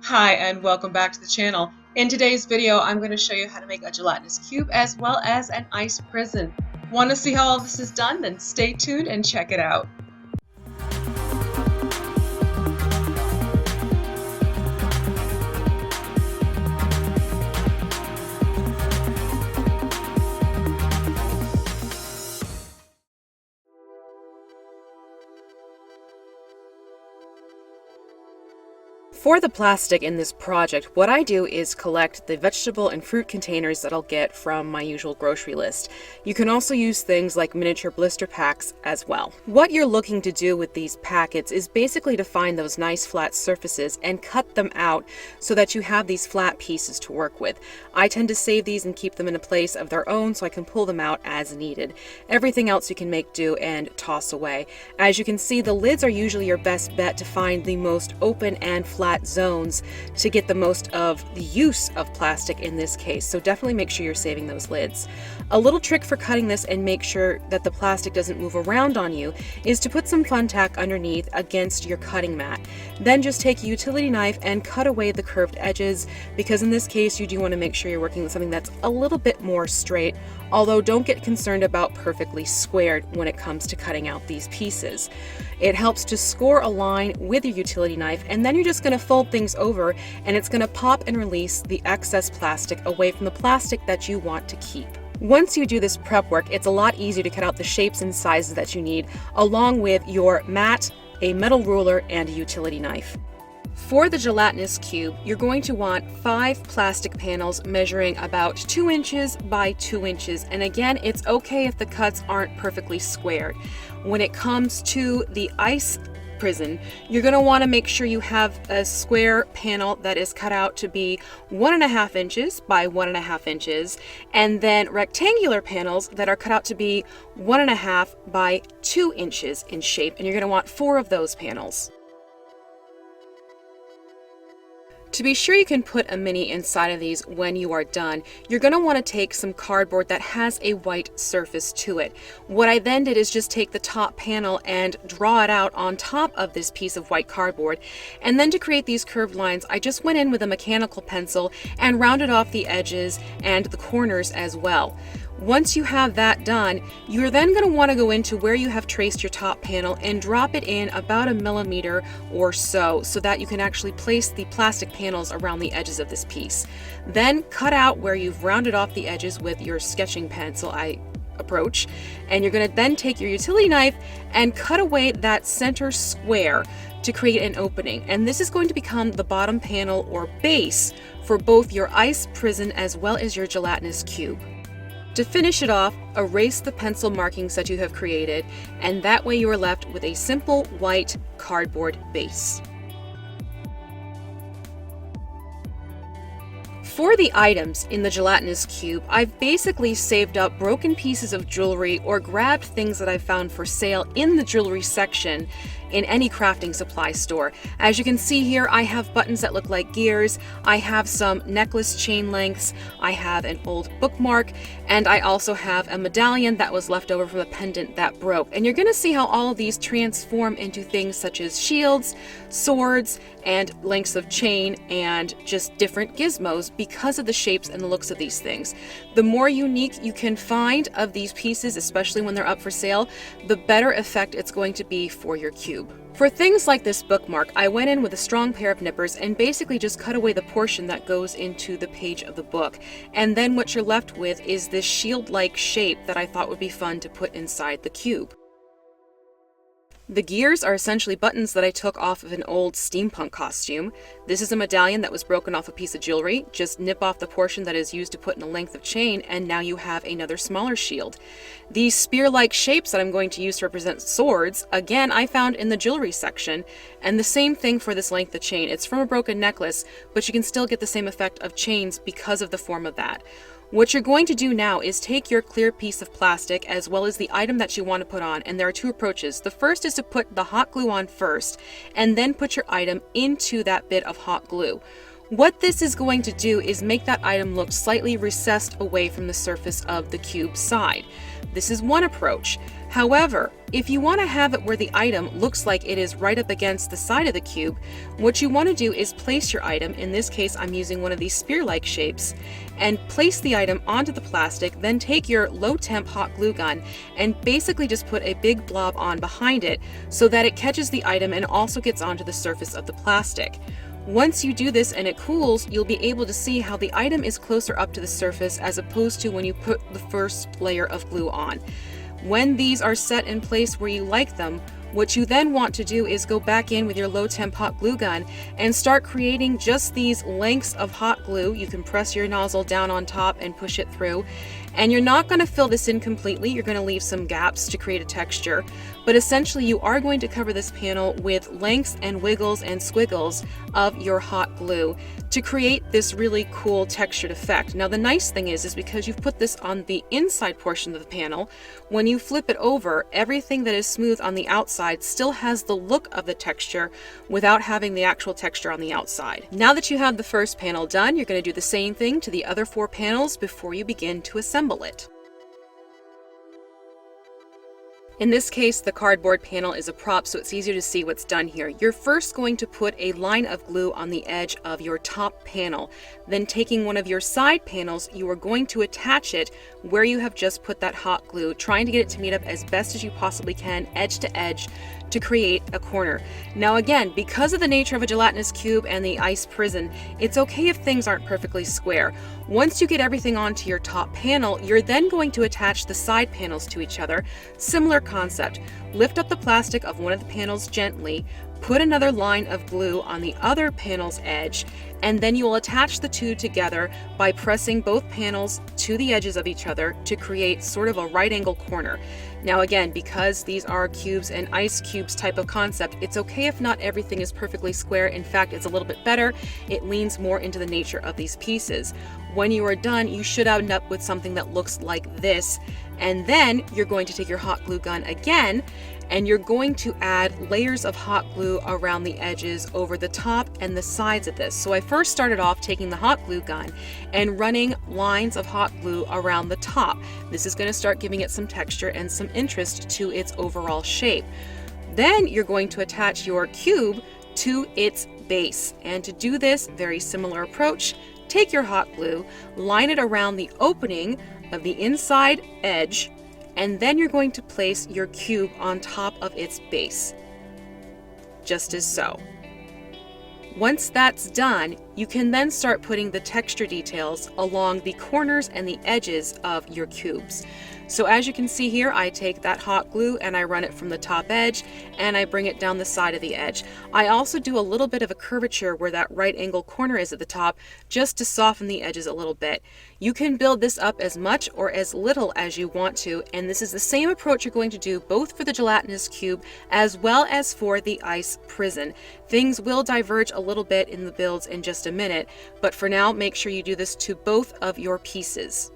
Hi and welcome back to the channel. In today's video, I'm going to show you how to make a gelatinous cube as well as an ice prison. Want to see how all this is done? Then stay tuned and check it out. For the plastic in this project, what I do is collect the vegetable and fruit containers that I'll get from my usual grocery list. You can also use things like miniature blister packs as well. What you're looking to do with these packets is basically to find those nice flat surfaces and cut them out so that you have these flat pieces to work with. I tend to save these and keep them in a place of their own so I can pull them out as needed. Everything else you can make do and toss away. As you can see, the lids are usually your best bet to find the most open and flat zones to get the most of the use of plastic in this case, so definitely make sure you're saving those lids. A little trick for cutting this and make sure that the plastic doesn't move around on you is to put some fun tack underneath against your cutting mat. Then just take a utility knife and cut away the curved edges, because in this case you do want to make sure you're working with something that's a little bit more straight, although don't get concerned about perfectly squared when it comes to cutting out these pieces. It helps to score a line with your utility knife, and then you're just going to fold things over and it's going to pop and release the excess plastic away from the plastic that you want to keep. Once you do this prep work, it's a lot easier to cut out the shapes and sizes that you need, along with your mat, a metal ruler, and a utility knife. For the gelatinous cube, you're going to want 5 plastic panels measuring about 2 inches by 2 inches. And again, it's okay if the cuts aren't perfectly squared. When it comes to the ice prison, you're going to want to make sure you have a square panel that is cut out to be 1.5 inches by 1.5 inches, and then rectangular panels that are cut out to be 1.5 by 2 inches in shape, and you're going to want 4 of those panels. To be sure you can put a mini inside of these when you are done, you're going to want to take some cardboard that has a white surface to it. What I then did is just take the top panel and draw it out on top of this piece of white cardboard. And then to create these curved lines, I just went in with a mechanical pencil and rounded off the edges and the corners as well. Once you have that done, you're then going to want to go into where you have traced your top panel and drop it in about 1 millimeter or so that you can actually place the plastic panels around the edges of this piece. Then cut out where you've rounded off the edges with your sketching pencil approach, and you're going to then take your utility knife and cut away that center square to create an opening. And this is going to become the bottom panel or base for both your ice prison as well as your gelatinous cube. To finish it off, erase the pencil markings that you have created, and that way you are left with a simple white cardboard base. For the items in the gelatinous cube, I've basically saved up broken pieces of jewelry or grabbed things that I found for sale in the jewelry section in any crafting supply store. As you can see here, I have buttons that look like gears, I have some necklace chain lengths, I have an old bookmark, and I also have a medallion that was left over from a pendant that broke. And you're going to see how all of these transform into things such as shields, swords, and lengths of chain, and just different gizmos because of the shapes and the looks of these things. The more unique you can find of these pieces, especially when they're up for sale, the better effect it's going to be for your cube. For things like this bookmark, I went in with a strong pair of nippers and basically just cut away the portion that goes into the page of the book. And then what you're left with is this shield-like shape that I thought would be fun to put inside the cube. The gears are essentially buttons that I took off of an old steampunk costume. This is a medallion that was broken off a piece of jewelry. Just nip off the portion that is used to put in a length of chain, and now you have another smaller shield. These spear-like shapes that I'm going to use to represent swords, again, I found in the jewelry section. And the same thing for this length of chain. It's from a broken necklace, but you can still get the same effect of chains because of the form of that. What you're going to do now is take your clear piece of plastic as well as the item that you want to put on, and there are 2 approaches. The first is to put the hot glue on first, and then put your item into that bit of hot glue. What this is going to do is make that item look slightly recessed away from the surface of the cube side. This is one approach. However, if you want to have it where the item looks like it is right up against the side of the cube, what you want to do is place your item, in this case I'm using one of these spear-like shapes, and place the item onto the plastic, then take your low temp hot glue gun and basically just put a big blob on behind it so that it catches the item and also gets onto the surface of the plastic. Once you do this and it cools, you'll be able to see how the item is closer up to the surface as opposed to when you put the first layer of glue on. When these are set in place where you like them, what you then want to do is go back in with your low temp hot glue gun and start creating just these lengths of hot glue. You can press your nozzle down on top and push it through. And you're not going to fill this in completely, you're going to leave some gaps to create a texture. But essentially you are going to cover this panel with lengths and wiggles and squiggles of your hot glue to create this really cool textured effect. Now the nice thing is because you've put this on the inside portion of the panel, when you flip it over, everything that is smooth on the outside still has the look of the texture without having the actual texture on the outside. Now that you have the first panel done, you're going to do the same thing to the other 4 panels before you begin to assemble it. In this case, the cardboard panel is a prop, so it's easier to see what's done here. You're first going to put a line of glue on the edge of your top panel. Then taking one of your side panels, you are going to attach it where you have just put that hot glue, trying to get it to meet up as best as you possibly can, edge to edge, to create a corner. Now again, because of the nature of a gelatinous cube and the ice prison, it's okay if things aren't perfectly square. Once you get everything onto your top panel, you're then going to attach the side panels to each other. Similar concept. Lift up the plastic of one of the panels gently, put another line of glue on the other panel's edge, and then you will attach the two together by pressing both panels to the edges of each other to create sort of a right angle corner. Now again, because these are cubes and ice cubes type of concept, it's okay if not everything is perfectly square. In fact, it's a little bit better. It leans more into the nature of these pieces. When you are done, you should end up with something that looks like this. And then you're going to take your hot glue gun again, and you're going to add layers of hot glue around the edges over the top and the sides of this. So I first started off taking the hot glue gun and running lines of hot glue around the top. This is going to start giving it some texture and some interest to its overall shape. Then you're going to attach your cube to its base. And to do this, very similar approach, take your hot glue, line it around the opening of the inside edge, and then you're going to place your cube on top of its base, just as so. Once that's done, you can then start putting the texture details along the corners and the edges of your cubes. So as you can see here, I take that hot glue and I run it from the top edge and I bring it down the side of the edge. I also do a little bit of a curvature where that right angle corner is at the top, just to soften the edges a little bit. You can build this up as much or as little as you want to, and this is the same approach you're going to do both for the gelatinous cube as well as for the ice prison. Things will diverge a little bit in the builds in just a minute, but for now, make sure you do this to both of your pieces.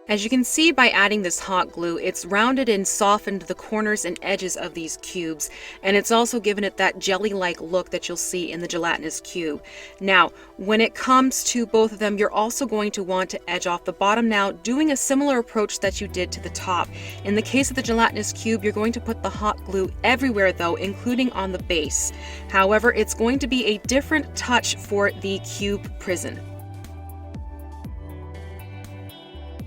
As you can see by adding this hot glue, it's rounded and softened the corners and edges of these cubes, and it's also given it that jelly-like look that you'll see in the gelatinous cube. Now, when it comes to both of them, you're also going to want to edge off the bottom now, doing a similar approach that you did to the top. In the case of the gelatinous cube, you're going to put the hot glue everywhere though, including on the base. However, it's going to be a different touch for the cube prison.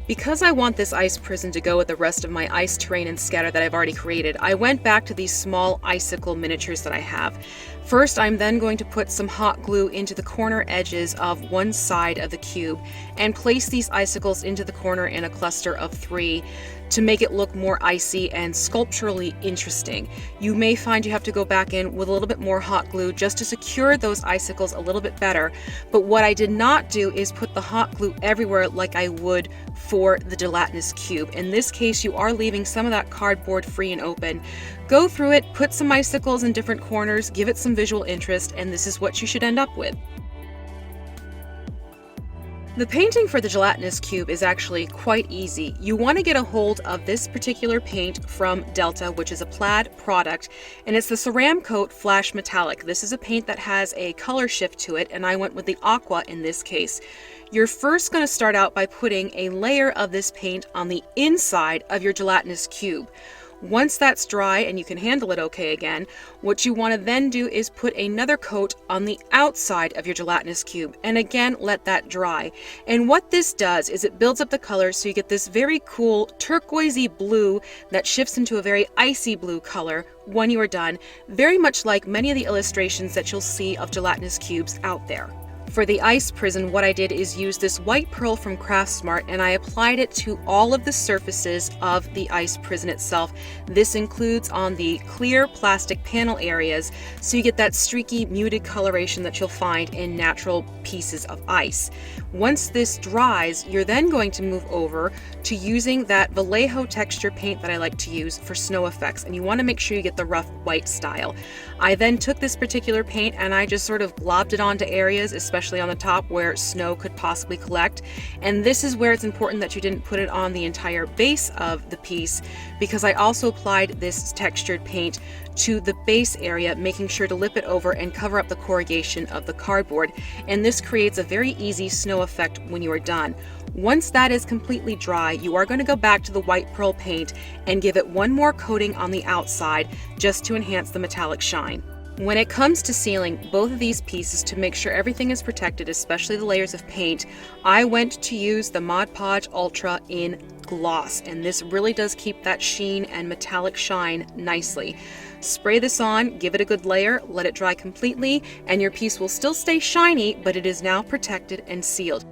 Because I want this ice prison to go with the rest of my ice terrain and scatter that I've already created, I went back to these small icicle miniatures that I have. First, I'm then going to put some hot glue into the corner edges of one side of the cube and place these icicles into the corner in a cluster of 3 to make it look more icy and sculpturally interesting. You may find you have to go back in with a little bit more hot glue just to secure those icicles a little bit better. But what I did not do is put the hot glue everywhere like I would for the gelatinous cube. In this case, you are leaving some of that cardboard free and open. Go through it, put some icicles in different corners, give it some visual interest, and this is what you should end up with. The painting for the gelatinous cube is actually quite easy. You want to get a hold of this particular paint from Delta, which is a plaid product, and it's the Ceramcoat Flash Metallic. This is a paint that has a color shift to it, and I went with the Aqua in this case. You're first going to start out by putting a layer of this paint on the inside of your gelatinous cube. Once that's dry and you can handle it okay again, what you want to then do is put another coat on the outside of your gelatinous cube, and again let that dry. And what this does is it builds up the color so you get this very cool turquoisey blue that shifts into a very icy blue color when you are done, very much like many of the illustrations that you'll see of gelatinous cubes out there. For the ice prison, what I did is use this white pearl from CraftSmart, and I applied it to all of the surfaces of the ice prison itself. This includes on the clear plastic panel areas, so you get that streaky, muted coloration that you'll find in natural pieces of ice. Once this dries, you're then going to move over to using that Vallejo texture paint that I like to use for snow effects, and you want to make sure you get the rough white style. I then took this particular paint and I just sort of globbed it onto areas, especially on the top where snow could possibly collect. And this is where it's important that you didn't put it on the entire base of the piece, because I also applied this textured paint to the base area, making sure to lip it over and cover up the corrugation of the cardboard. And this creates a very easy snow effect when you are done. Once that is completely dry, you are going to go back to the white pearl paint and give it one more coating on the outside just to enhance the metallic shine. When it comes to sealing both of these pieces to make sure everything is protected, especially the layers of paint, I went to use the Mod Podge Ultra in gloss, and this really does keep that sheen and metallic shine nicely. Spray this on, give it a good layer, let it dry completely, and your piece will still stay shiny, but it is now protected and sealed.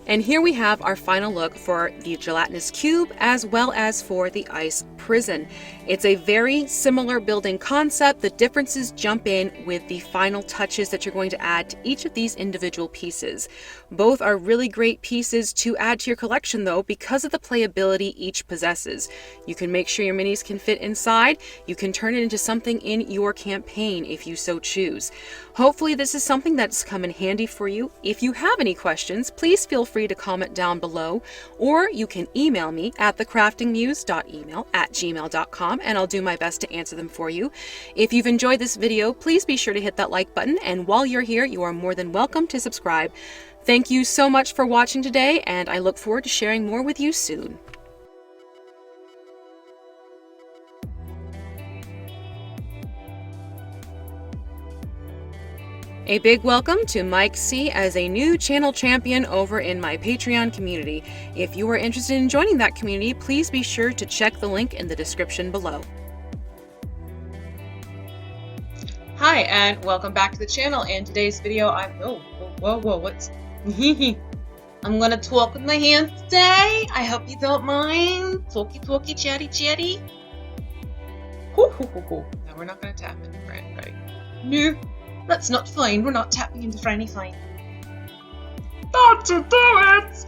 And here we have our final look for the gelatinous cube as well as for the ice prison. It's a very similar building concept. The differences jump in with the final touches that you're going to add to each of these individual pieces. Both are really great pieces to add to your collection though, because of the playability each possesses. You can make sure your minis can fit inside. You can turn it into something in your campaign if you so choose. Hopefully this is something that's come in handy for you. If you have any questions, please feel free to comment down below, or you can email me at thecraftingmuse.email@gmail.com and I'll do my best to answer them for you. If you've enjoyed this video, please be sure to hit that like button, and while you're here, you are more than welcome to subscribe. Thank you so much for watching today, and I look forward to sharing more with you soon. A big welcome to Mike C as a new channel champion over in my Patreon community. If you are interested in joining that community, please be sure to check the link in the description below. Hi, and welcome back to the channel. In today's video, what's I'm gonna talk with my hands today. I hope you don't mind. Talky, chatty. No, we're not gonna tap into friend, right? No. That's not fine. We're not tapping into friendly fine. Don't you do it!